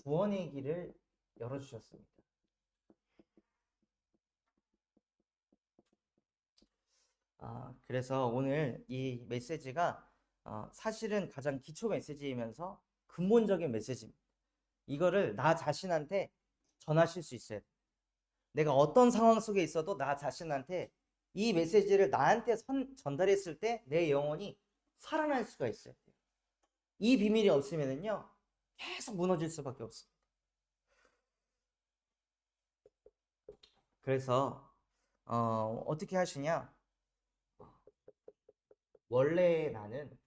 구원의 길을 열어주셨습니다. 그래서 오늘 이 메시지가 사실은 가장 기초 메시지이면서 근본적인 메시지입니다. 이거를 나 자신한테 전하실 수 있어야 돼요. 내가 어떤 상황 속에 있어도 나 자신한테 이 메시지를 나한테 전달했을 때 내 영혼이 살아날 수가 있어요. 이 비밀이 없으면요 계속 무너질 수밖에 없습니다. 그래서 어떻게 하시냐? 원래 나는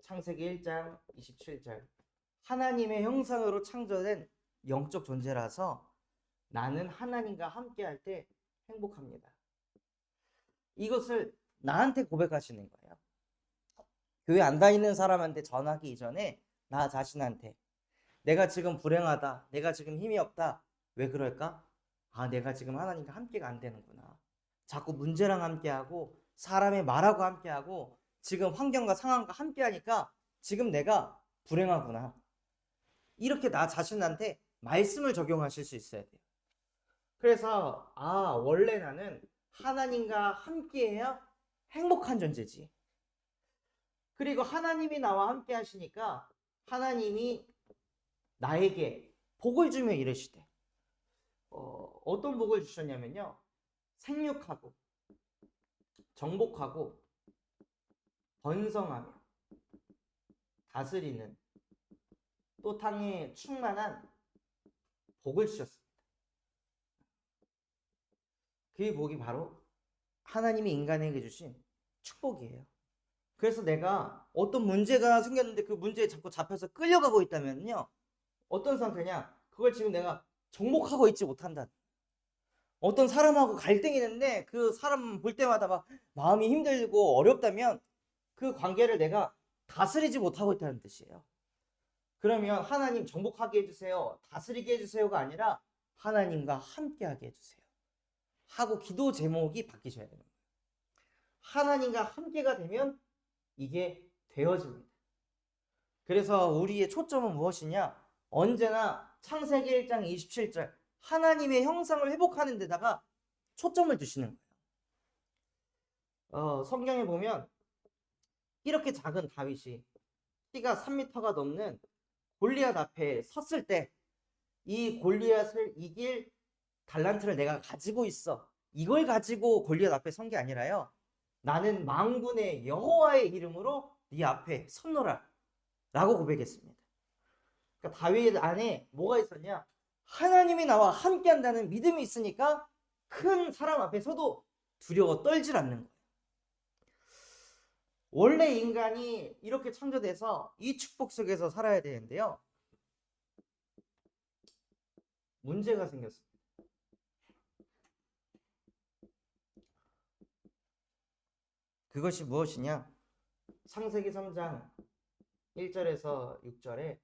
창세기 1장 27절 하나님의 형상으로 창조된 영적 존재라서 나는 하나님과 함께할 때 행복합니다. 이것을 나한테 고백하시는 거예요. 교회 안 다니는 사람한테 전하기 이전에 나 자신한테 내가 지금 불행하다, 내가 지금 힘이 없다. 왜 그럴까? 내가 지금 하나님과 함께가 안 되는구나. 자꾸 문제랑 함께하고 사람의 말하고 함께하고 지금 환경과 상황과 함께하니까 지금 내가 불행하구나. 이렇게 나 자신한테 말씀을 적용하실 수 있어야 돼요. 그래서 원래 나는 하나님과 함께해야 행복한 존재지. 그리고 하나님이 나와 함께 하시니까 하나님이 나에게 복을 주며 이르시되 어떤 복을 주셨냐면요. 생육하고 정복하고 번성하며 다스리는 또 땅에 충만한 복을 주셨습니다. 그 복이 바로 하나님이 인간에게 주신 축복이에요. 그래서 내가 어떤 문제가 생겼는데 그 문제에 자꾸 잡혀서 끌려가고 있다면요. 어떤 상태냐? 그걸 지금 내가 정복하고 있지 못한다. 어떤 사람하고 갈등이 있는데 그 사람 볼 때마다 막 마음이 힘들고 어렵다면 그 관계를 내가 다스리지 못하고 있다는 뜻이에요. 그러면 하나님 정복하게 해주세요. 다스리게 해주세요가 아니라 하나님과 함께하게 해주세요. 하고 기도 제목이 바뀌셔야 됩니다. 하나님과 함께가 되면 이게 되어집니다. 그래서 우리의 초점은 무엇이냐? 언제나 창세기 1장 27절 하나님의 형상을 회복하는 데다가 초점을 두시는 거예요. 성경에 보면 이렇게 작은 다윗이 키가 3m가 넘는 골리앗 앞에 섰을 때 이 골리앗을 이길 달란트를 내가 가지고 있어. 이걸 가지고 골리앗 앞에 선 게 아니라요. 나는 만군의 여호와의 이름으로 네 앞에 섰노라 라고 고백했습니다. 그러니까 다윗 안에 뭐가 있었냐? 하나님이 나와 함께 한다는 믿음이 있으니까 큰 사람 앞에서도 두려워 떨질 않는 거예요. 원래 인간이 이렇게 창조돼서 이 축복 속에서 살아야 되는데요. 문제가 생겼습니다. 그것이 무엇이냐? 창세기 3장 1절에서 6절에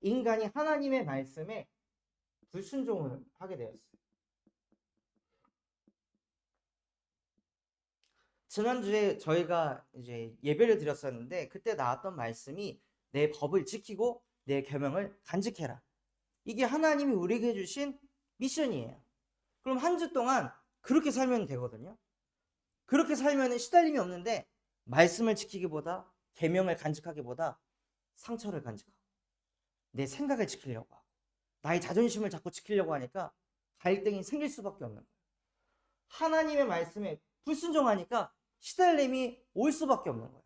인간이 하나님의 말씀에 불순종을 하게 되었어요. 지난주에 저희가 이제 예배를 드렸었는데 그때 나왔던 말씀이 내 법을 지키고 내 계명을 간직해라. 이게 하나님이 우리에게 주신 미션이에요. 그럼 한 주 동안 그렇게 살면 되거든요. 그렇게 살면 시달림이 없는데 말씀을 지키기보다 계명을 간직하기보다 상처를 간직하고 내 생각을 지키려고 하고 나의 자존심을 자꾸 지키려고 하니까 갈등이 생길 수밖에 없는 거예요. 하나님의 말씀에 불순종하니까 시달림이 올 수밖에 없는 거예요.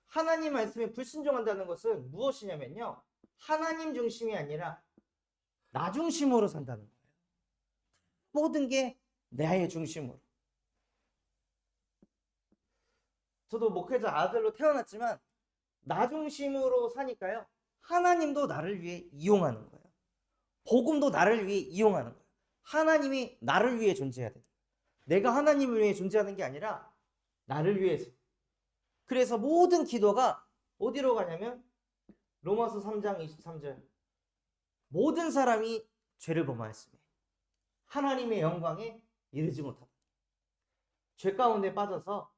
하나님 말씀에 불순종한다는 것은 무엇이냐면요. 하나님 중심이 아니라 나 중심으로 산다는 거예요. 모든 게 나의 중심으로. 저도 목회자 아들로 태어났지만 나 중심으로 사니까요. 하나님도 나를 위해 이용하는 거예요. 복음도 나를 위해 이용하는 거예요. 하나님이 나를 위해 존재해야 돼요. 내가 하나님을 위해 존재하는 게 아니라 나를 위해서. 그래서 모든 기도가 어디로 가냐면 로마서 3장 23절 모든 사람이 죄를 범하였으며 하나님의 영광에 이르지 못하다. 죄 가운데 빠져서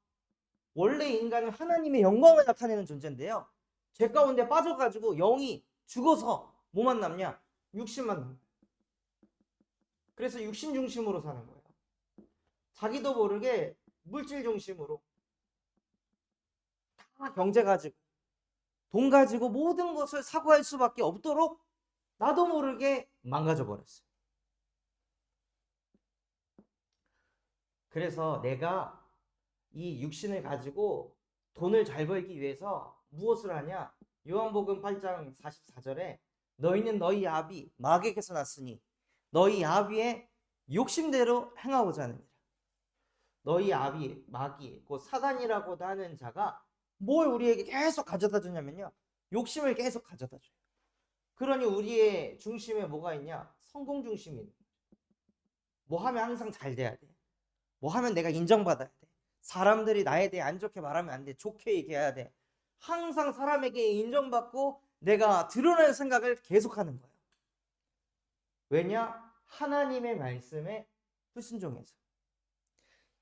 원래 인간은 하나님의 영광을 나타내는 존재인데요. 죄 가운데 빠져가지고 영이 죽어서 뭐만 남냐? 육신만 남아요. 그래서 육신 중심으로 사는 거예요. 자기도 모르게 물질 중심으로 다 경제 가지고 돈 가지고 모든 것을 사고할 수밖에 없도록 나도 모르게 망가져 버렸어요. 그래서 내가 이 육신을 가지고 돈을 잘 벌기 위해서 무엇을 하냐? 요한복음 8장 44절에 너희는 너희 아비 마귀에게서 났으니 너희 아비의 욕심대로 행하고자 하느니라. 너희 아비 마귀 곧 사단이라고도 하는 자가 뭘 우리에게 계속 가져다 주냐면요, 욕심을 계속 가져다 줘요. 그러니 우리의 중심에 뭐가 있냐? 성공 중심이 있는 거죠. 뭐 하면 항상 잘 돼야 돼. 뭐 하면 내가 인정받아야 돼. 사람들이 나에 대해 안 좋게 말하면 안 돼. 좋게 얘기해야 돼. 항상 사람에게 인정받고 내가 드러낼 생각을 계속하는 거예요. 왜냐? 하나님의 말씀에 불순종해서.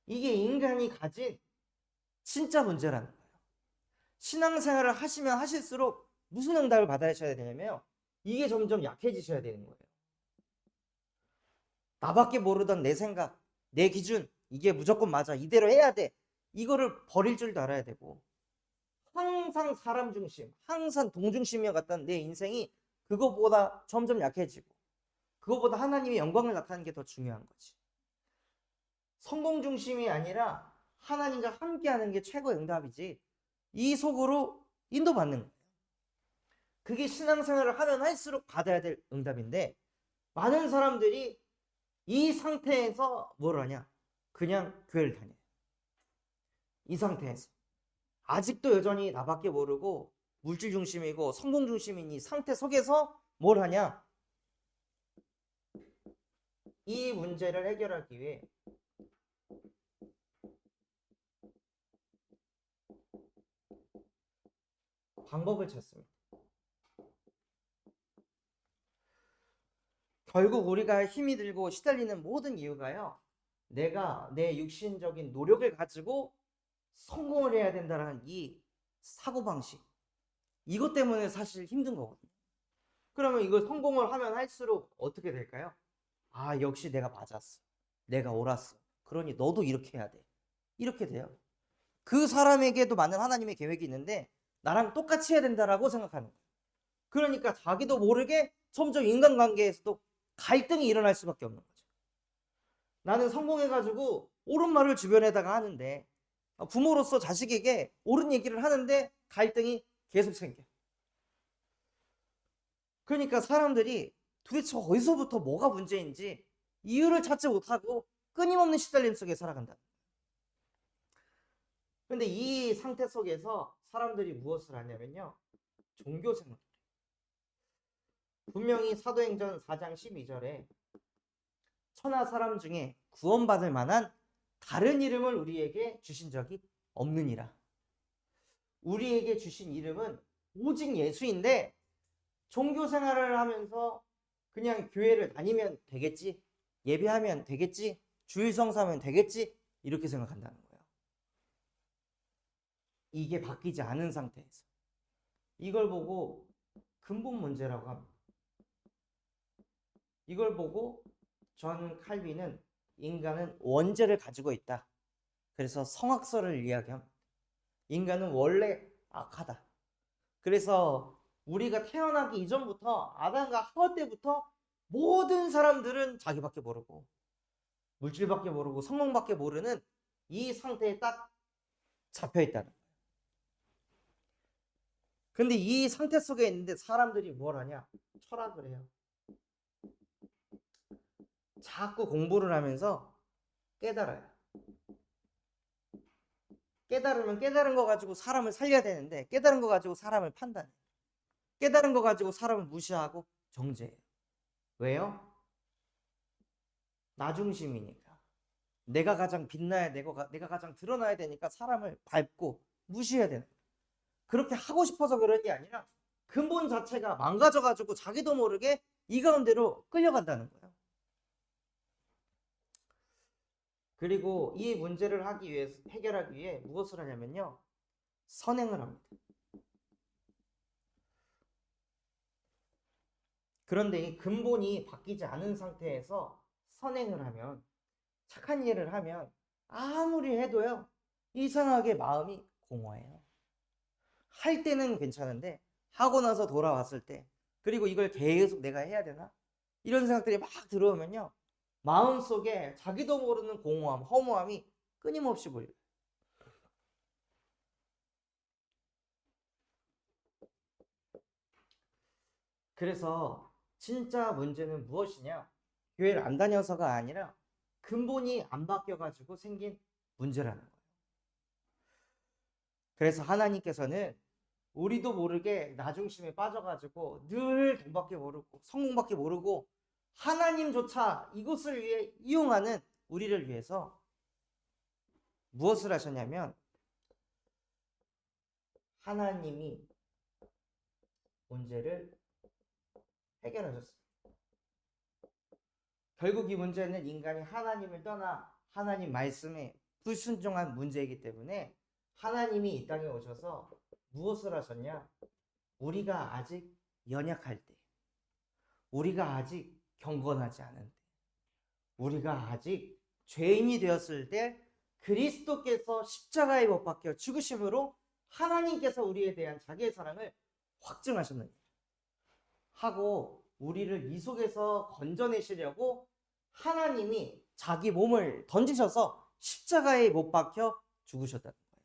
이게 인간이 가진 진짜 문제라는 거예요. 신앙생활을 하시면 하실수록 무슨 응답을 받아야 되냐면요, 이게 점점 약해지셔야 되는 거예요. 나밖에 모르던 내 생각, 내 기준, 이게 무조건 맞아, 이대로 해야 돼, 이거를 버릴 줄도 알아야 되고, 항상 사람 중심, 항상 동중심이었던 내 인생이 그거보다 점점 약해지고, 그거보다 하나님의 영광을 나타내는 게 더 중요한 거지. 성공 중심이 아니라 하나님과 함께하는 게 최고의 응답이지, 이 속으로 인도받는 거예요. 그게 신앙생활을 하면 할수록 받아야 될 응답인데, 많은 사람들이 이 상태에서 뭘 하냐? 그냥 교회를 다녀요. 이 상태에서 아직도 여전히 나밖에 모르고 물질 중심이고 성공 중심인 이 상태 속에서 뭘 하냐? 이 문제를 해결하기 위해 방법을 찾습니다. 결국 우리가 힘이 들고 시달리는 모든 이유가요, 내가 내 육신적인 노력을 가지고 성공을 해야 된다는 이 사고방식, 이것 때문에 사실 힘든 거거든요. 그러면 이걸 성공을 하면 할수록 어떻게 될까요? 아, 역시 내가 맞았어, 내가 옳았어, 그러니 너도 이렇게 해야 돼, 이렇게 돼요. 그 사람에게도 많은 하나님의 계획이 있는데 나랑 똑같이 해야 된다라고 생각하는 거예요. 그러니까 자기도 모르게 점점 인간관계에서도 갈등이 일어날 수밖에 없는 거죠. 나는 성공해가지고 옳은 말을 주변에다가 하는데, 부모로서 자식에게 옳은 얘기를 하는데 갈등이 계속 생겨. 그러니까 사람들이 도대체 어디서부터 뭐가 문제인지 이유를 찾지 못하고 끊임없는 시달림 속에 살아간다. 근데 이 상태 속에서 사람들이 무엇을 하냐면요, 종교생활. 분명히 사도행전 4장 12절에 천하 사람 중에 구원받을 만한 다른 이름을 우리에게 주신 적이 없느니라. 우리에게 주신 이름은 오직 예수인데, 종교 생활을 하면서 그냥 교회를 다니면 되겠지, 예배하면 되겠지, 주일 성사하면 되겠지, 이렇게 생각한다는 거예요. 이게 바뀌지 않은 상태에서 이걸 보고 근본 문제라고 합니다. 이걸 보고 존 칼빈은 인간은 원죄를 가지고 있다, 그래서 성악설을 이야기합니다. 인간은 원래 악하다. 그래서 우리가 태어나기 이전부터 아담과 하와 때부터 모든 사람들은 자기밖에 모르고 물질밖에 모르고 성공밖에 모르는 이 상태에 딱 잡혀 있다는 거예요. 근데 이 상태 속에 있는데 사람들이 뭘 하냐? 철학을 해요. 자꾸 공부를 하면서 깨달아요. 깨달으면 깨달은 거 가지고 사람을 살려야 되는데 깨달은 거 가지고 사람을 판단해. 깨달은 거 가지고 사람을 무시하고 정죄해요. 왜요? 나 중심이니까. 내가 가장 빛나야 되고 내가 가장 드러나야 되니까 사람을 밟고 무시해야 되는 거예요. 그렇게 하고 싶어서 그런 게 아니라 근본 자체가 망가져가지고 자기도 모르게 이 가운데로 끌려간다는 거예요. 그리고 이 문제를 해결하기 위해 무엇을 하냐면요, 선행을 합니다. 그런데 이 근본이 바뀌지 않은 상태에서 선행을 하면, 착한 일을 하면 아무리 해도요, 이상하게 마음이 공허해요. 할 때는 괜찮은데 하고 나서 돌아왔을 때, 그리고 이걸 계속 내가 해야 되나? 이런 생각들이 막 들어오면요, 마음속에 자기도 모르는 공허함, 허무함이 끊임없이 보여요. 그래서 진짜 문제는 무엇이냐? 교회를 안 다녀서가 아니라 근본이 안 바뀌어가지고 생긴 문제라는 거예요. 그래서 하나님께서는 우리도 모르게 나 중심에 빠져가지고 늘 돈밖에 모르고 성공밖에 모르고 하나님조차 이곳을 위해 이용하는 우리를 위해서 무엇을 하셨냐면, 하나님이 문제를 해결하셨어요. 결국 이 문제는 인간이 하나님을 떠나 하나님 말씀에 불순종한 문제이기 때문에 하나님이 이 땅에 오셔서 무엇을 하셨냐? 우리가 아직 연약할 때, 우리가 아직 경건하지 않은 때, 우리가 아직 죄인이 되었을 때 그리스도께서 십자가에 못 박혀 죽으심으로 하나님께서 우리에 대한 자기의 사랑을 확증하셨느니라 하고, 우리를 이 속에서 건져내시려고 하나님이 자기 몸을 던지셔서 십자가에 못 박혀 죽으셨다는 거예요.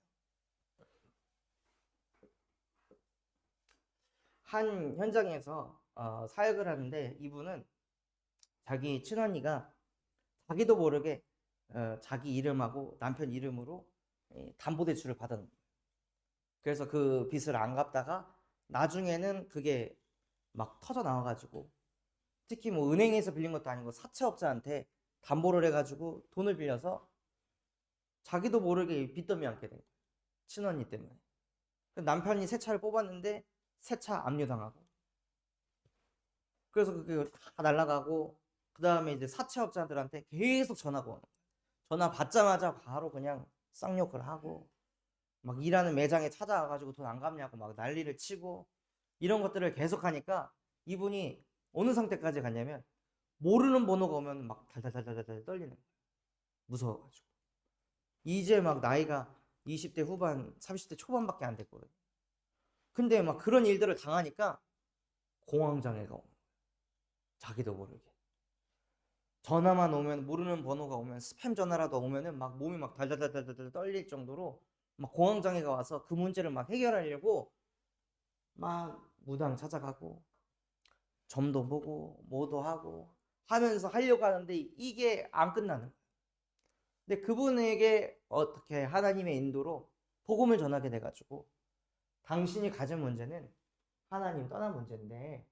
한 현장에서 사역을 하는데, 이분은 자기 친언니가 자기도 모르게 자기 이름하고 남편 이름으로 담보대출을 받은 거예요. 그래서 그 빚을 안 갚다가 나중에는 그게 막 터져 나와가지고, 특히 뭐 은행에서 빌린 것도 아니고 사채업자한테 담보를 해가지고 돈을 빌려서 자기도 모르게 빚더미 앉게 된 거예요. 친언니 때문에. 남편이 새 차를 뽑았는데 새 차 압류당하고, 그래서 그게 다 날라가고, 그 다음에 이제 사채업자들한테 계속 전화가 오는 거예요. 전화 받자마자 바로 그냥 쌍욕을 하고, 막 일하는 매장에 찾아와가지고 돈 안 갚냐고 막 난리를 치고, 이런 것들을 계속 하니까 이분이 어느 상태까지 갔냐면, 모르는 번호가 오면 막 달달달달달 떨리는 거예요. 무서워가지고. 이제 막 나이가 20대 후반, 30대 초반밖에 안 됐거든요. 근데 막 그런 일들을 당하니까 공황장애가 오는 거예요. 자기도 모르게. 전화만 오면, 모르는 번호가 오면, 스팸 전화라도 오면은 막 몸이 막 달달달달달 떨릴 정도로 막 공황장애가 와서 그 문제를 막 해결하려고 막 무당 찾아가고 점도 보고 뭐도 하고 하면서 하려고 하는데 이게 안 끝나는 거예요. 근데 그분에게 어떻게 하나님의 인도로 복음을 전하게 돼가지고, 당신이 가진 문제는 하나님 떠난 문제인데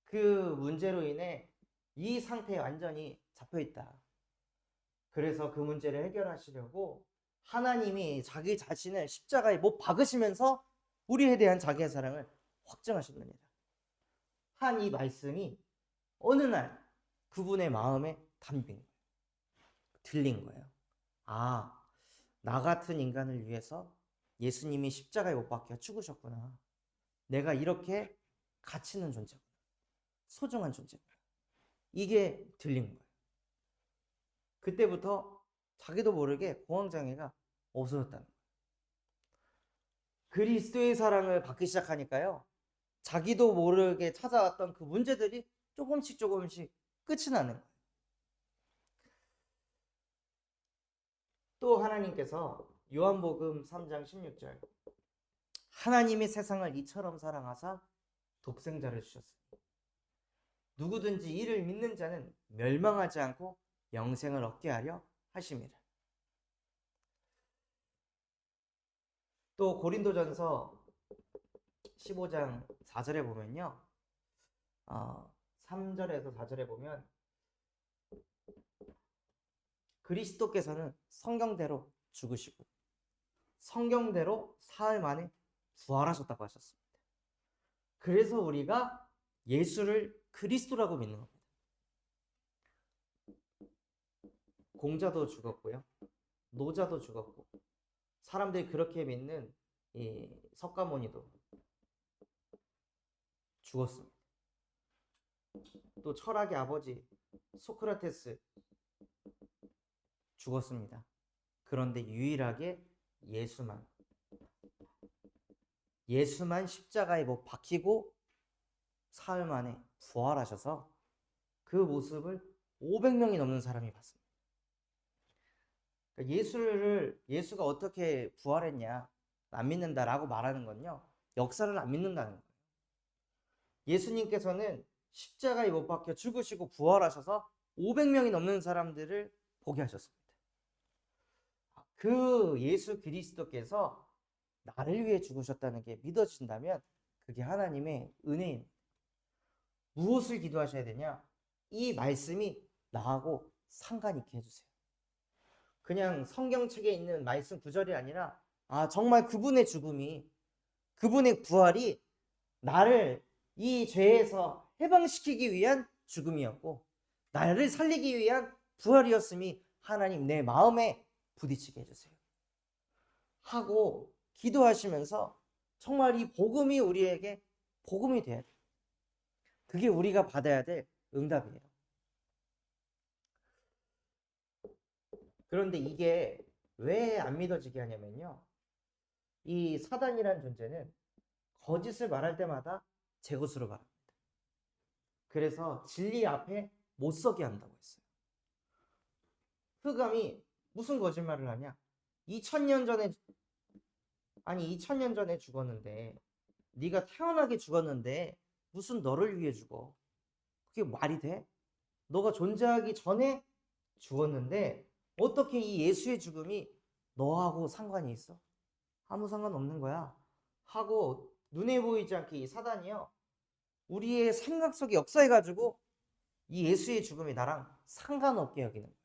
그 문제로 인해 이 상태에 완전히 잡혀있다. 그래서 그 문제를 해결하시려고 하나님이 자기 자신을 십자가에 못 박으시면서 우리에 대한 자기의 사랑을 확증하셨느니라 한 이 말씀이 어느 날 그분의 마음에 담긴 거예요. 들린 거예요. 아, 나 같은 인간을 위해서 예수님이 십자가에 못 박혀 죽으셨구나. 내가 이렇게 가치 있는 존재구나. 소중한 존재구나. 이게 들린 거예요. 그때부터 자기도 모르게 공황장애가 없어졌다는 거예요. 그리스도의 사랑을 받기 시작하니까요, 자기도 모르게 찾아왔던 그 문제들이 조금씩 조금씩 끝이 나는 거예요. 또 하나님께서 요한복음 3장 16절, 하나님이 세상을 이처럼 사랑하사 독생자를 주셨으니 누구든지 이를 믿는 자는 멸망하지 않고 영생을 얻게 하려 하심이라. 또 고린도전서 15장 4절에 보면요, 3절에서 4절에 보면 그리스도께서는 성경대로 죽으시고 성경대로 사흘 만에 부활하셨다고 하셨습니다. 그래서 우리가 예수를 그리스도라고 믿는 겁니다. 공자도 죽었고요, 노자도 죽었고, 사람들이 그렇게 믿는 이 석가모니도 죽었습니다. 또 철학의 아버지 소크라테스 죽었습니다. 그런데 유일하게 예수만 십자가에 못 박히고 사흘 만에 부활하셔서 그 모습을 500명이 넘는 사람이 봤습니다. 그러니까 예수가 어떻게 부활했냐, 안 믿는다라고 말하는 건요, 역사를 안 믿는다는 거예요. 예수님께서는 십자가에 못 박혀 죽으시고 부활하셔서 500명이 넘는 사람들을 보게 하셨습니다. 그 예수 그리스도께서 나를 위해 죽으셨다는 게 믿어진다면 그게 하나님의 은혜입니다. 무엇을 기도하셔야 되냐? 이 말씀이 나하고 상관 있게 해주세요. 그냥 성경책에 있는 말씀 구절이 아니라 정말 그분의 죽음이, 그분의 부활이 나를 이 죄에서 해방시키기 위한 죽음이었고 나를 살리기 위한 부활이었음이 하나님 내 마음에 부딪히게 해주세요 하고 기도하시면서 정말 이 복음이 우리에게 복음이 돼야 돼요. 그게 우리가 받아야 될 응답이에요. 그런데 이게 왜 안 믿어지게 하냐면요, 이 사단이라는 존재는 거짓을 말할 때마다 제 것으로 말합니다. 그래서 진리 앞에 못 서게 한다고 했어요. 흑암이 무슨 거짓말을 하냐? 2000년 전에 죽었는데, 네가 태어나게 죽었는데 무슨 너를 위해 죽어? 그게 말이 돼? 너가 존재하기 전에 죽었는데 어떻게 이 예수의 죽음이 너하고 상관이 있어? 아무 상관없는 거야 하고 눈에 보이지 않게 이 사단이요, 우리의 생각 속에 역사해가지고 이 예수의 죽음이 나랑 상관없게 여기는 거예요.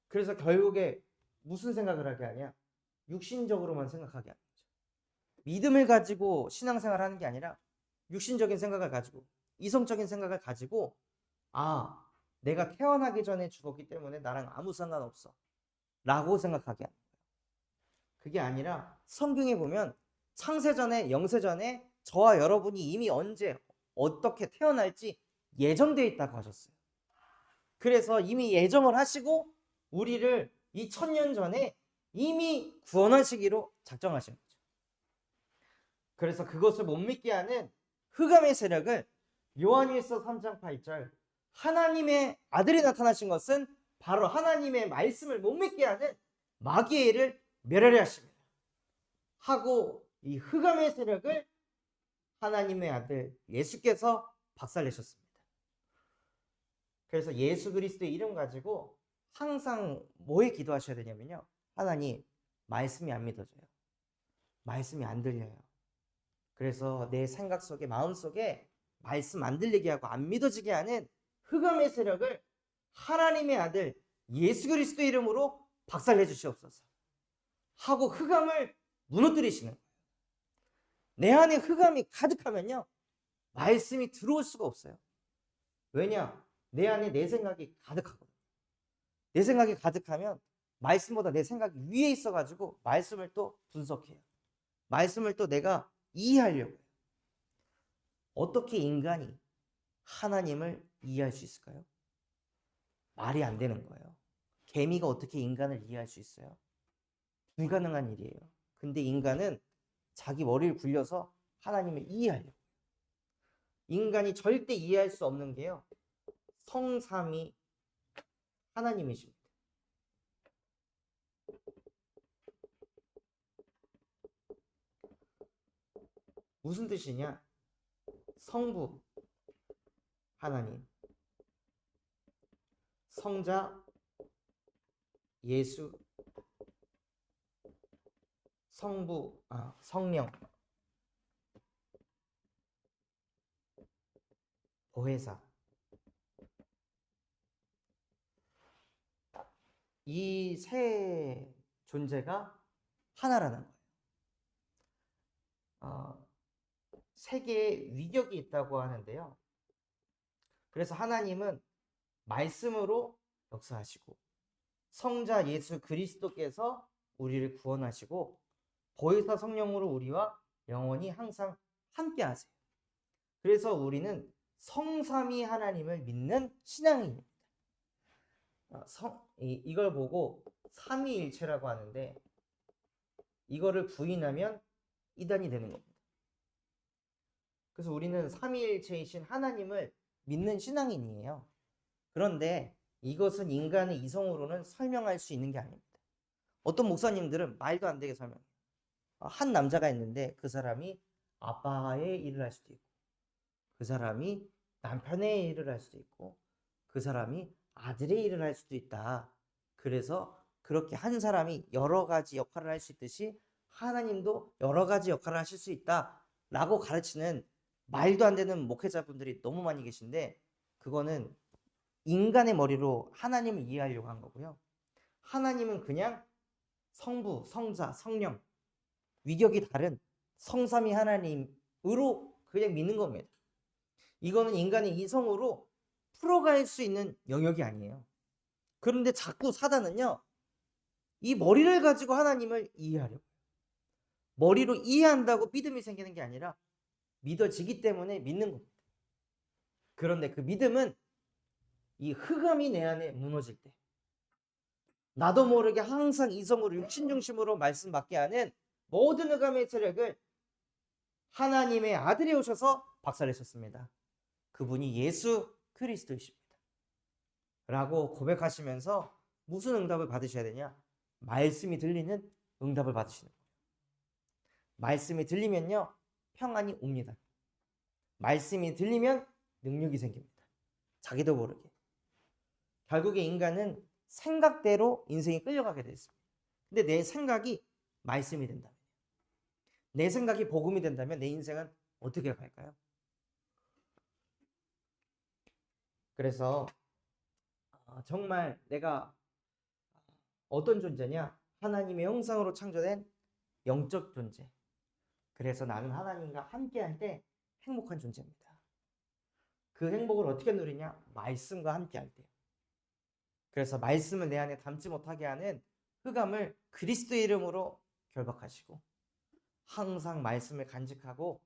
그래서 결국에 무슨 생각을 하게 하냐? 육신적으로만 생각하게 하는 거죠. 믿음을 가지고 신앙생활을 하는 게 아니라 육신적인 생각을 가지고, 이성적인 생각을 가지고, 내가 태어나기 전에 죽었기 때문에 나랑 아무 상관없어 라고 생각하게 하는 거예요. 그게 아니라 성경에 보면 창세전에, 영세전에 저와 여러분이 이미 언제 어떻게 태어날지 예정되어 있다고 하셨어요. 그래서 이미 예정을 하시고 우리를 2000년 전에 이미 구원하시기로 작정하신 거죠. 그래서 그것을 못 믿게 하는 흑암의 세력을 요한일서 3장 8절 하나님의 아들이 나타나신 것은 바로 하나님의 말씀을 못 믿게 하는 마귀를 멸하려 하십니다 하고, 이 흑암의 세력을 하나님의 아들 예수께서 박살내셨습니다. 그래서 예수 그리스도의 이름 가지고 항상 뭐에 기도하셔야 되냐면요, 하나님, 말씀이 안 믿어져요. 말씀이 안 들려요. 그래서 내 생각 속에, 마음 속에 말씀 안 들리게 하고 안 믿어지게 하는 흑암의 세력을 하나님의 아들 예수 그리스도 이름으로 박살내 주시옵소서 하고 흑암을 무너뜨리시는 거예요. 내 안에 흑암이 가득하면요, 말씀이 들어올 수가 없어요. 왜냐? 내 안에 내 생각이 가득하거든요. 내 생각이 가득하면 말씀보다 내 생각이 위에 있어가지고 말씀을 또 분석해요. 말씀을 또 내가 이해하려고 해요. 어떻게 인간이 하나님을 이해할 수 있을까요? 말이 안 되는 거예요. 개미가 어떻게 인간을 이해할 수 있어요? 불가능한 일이에요. 근데 인간은 자기 머리를 굴려서 하나님을 이해하려고 해요. 인간이 절대 이해할 수 없는 게요, 성삼위 하나님이십니다. 무슨 뜻이냐? 성부 하나님, 성자 예수, 성령 보혜사, 이 세 존재가 하나라는 거예요. 세계에 위격이 있다고 하는데요, 그래서 하나님은 말씀으로 역사하시고 성자 예수 그리스도께서 우리를 구원하시고 보혜사 성령으로 우리와 영원히 항상 함께 하세요. 그래서 우리는 성삼위 하나님을 믿는 신앙입니다. 이걸 보고 삼위일체라고 하는데 이거를 부인하면 이단이 되는 겁니다. 그래서 우리는 삼위일체이신 하나님을 믿는 신앙인이에요. 그런데 이것은 인간의 이성으로는 설명할 수 있는 게 아닙니다. 어떤 목사님들은 말도 안 되게 설명해요. 한 남자가 있는데 그 사람이 아빠의 일을 할 수도 있고, 그 사람이 남편의 일을 할 수도 있고, 그 사람이 아들의 일을 할 수도 있다. 그래서 그렇게 한 사람이 여러 가지 역할을 할 수 있듯이 하나님도 여러 가지 역할을 하실 수 있다 라고 가르치는 말도 안 되는 목회자분들이 너무 많이 계신데, 그거는 인간의 머리로 하나님을 이해하려고 한 거고요. 하나님은 그냥 성부, 성자, 성령, 위격이 다른 성삼위 하나님으로 그냥 믿는 겁니다. 이거는 인간의 이성으로 풀어갈 수 있는 영역이 아니에요. 그런데 자꾸 사단은요, 이 머리를 가지고 하나님을 이해하려고. 머리로 이해한다고 믿음이 생기는 게 아니라 믿어지기 때문에 믿는 겁니다. 그런데 그 믿음은 이 흑암이 내 안에 무너질 때, 나도 모르게 항상 이성으로 육신 중심으로 말씀 받게 하는 모든 흑암의 세력을 하나님의 아들이 오셔서 박살내셨습니다. 그분이 예수 그리스도이십니다. 라고 고백하시면서 무슨 응답을 받으셔야 되냐? 말씀이 들리는 응답을 받으시는 거예요. 말씀이 들리면요, 평안이 옵니다. 말씀이 들리면 능력이 생깁니다. 자기도 모르게. 결국에 인간은 생각대로 인생이 끌려가게 됐습니다. 근데 내 생각이 말씀이 된다면, 내 생각이 복음이 된다면 내 인생은 어떻게 갈까요? 그래서 정말 내가 어떤 존재냐? 하나님의 형상으로 창조된 영적 존재. 그래서 나는 하나님과 함께할 때 행복한 존재입니다. 그 행복을 어떻게 누리냐? 말씀과 함께할 때. 그래서 말씀을 내 안에 담지 못하게 하는 흑암을 그리스도의 이름으로 결박하시고 항상 말씀을 간직하고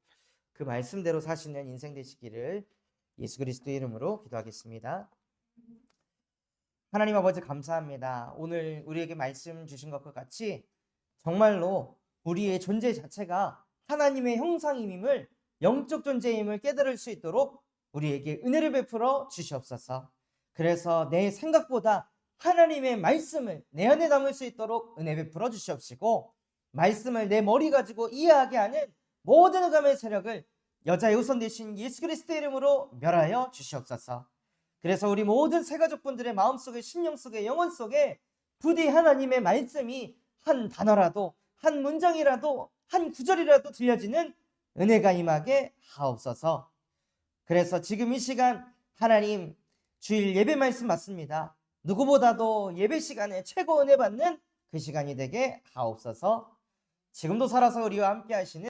그 말씀대로 사시는 인생 되시기를 예수 그리스도의 이름으로 기도하겠습니다. 하나님 아버지 감사합니다. 오늘 우리에게 말씀 주신 것과 같이 정말로 우리의 존재 자체가 하나님의 형상임을, 영적 존재임을 깨달을 수 있도록 우리에게 은혜를 베풀어 주시옵소서. 그래서 내 생각보다 하나님의 말씀을 내 안에 담을 수 있도록 은혜 베풀어 주시옵시고, 말씀을 내 머리 가지고 이해하게 하는 모든 흑암의 세력을 여자의 우선 되신 예수 그리스도의 이름으로 멸하여 주시옵소서. 그래서 우리 모든 새가족분들의 마음속에, 심령 속에, 영혼 속에 부디 하나님의 말씀이 한 단어라도, 한 문장이라도, 한 구절이라도 들려지는 은혜가 임하게 하옵소서. 그래서 지금 이 시간 하나님 주일 예배 말씀 맞습니다. 누구보다도 예배 시간에 최고 은혜 받는 그 시간이 되게 하옵소서. 지금도 살아서 우리와 함께 하시는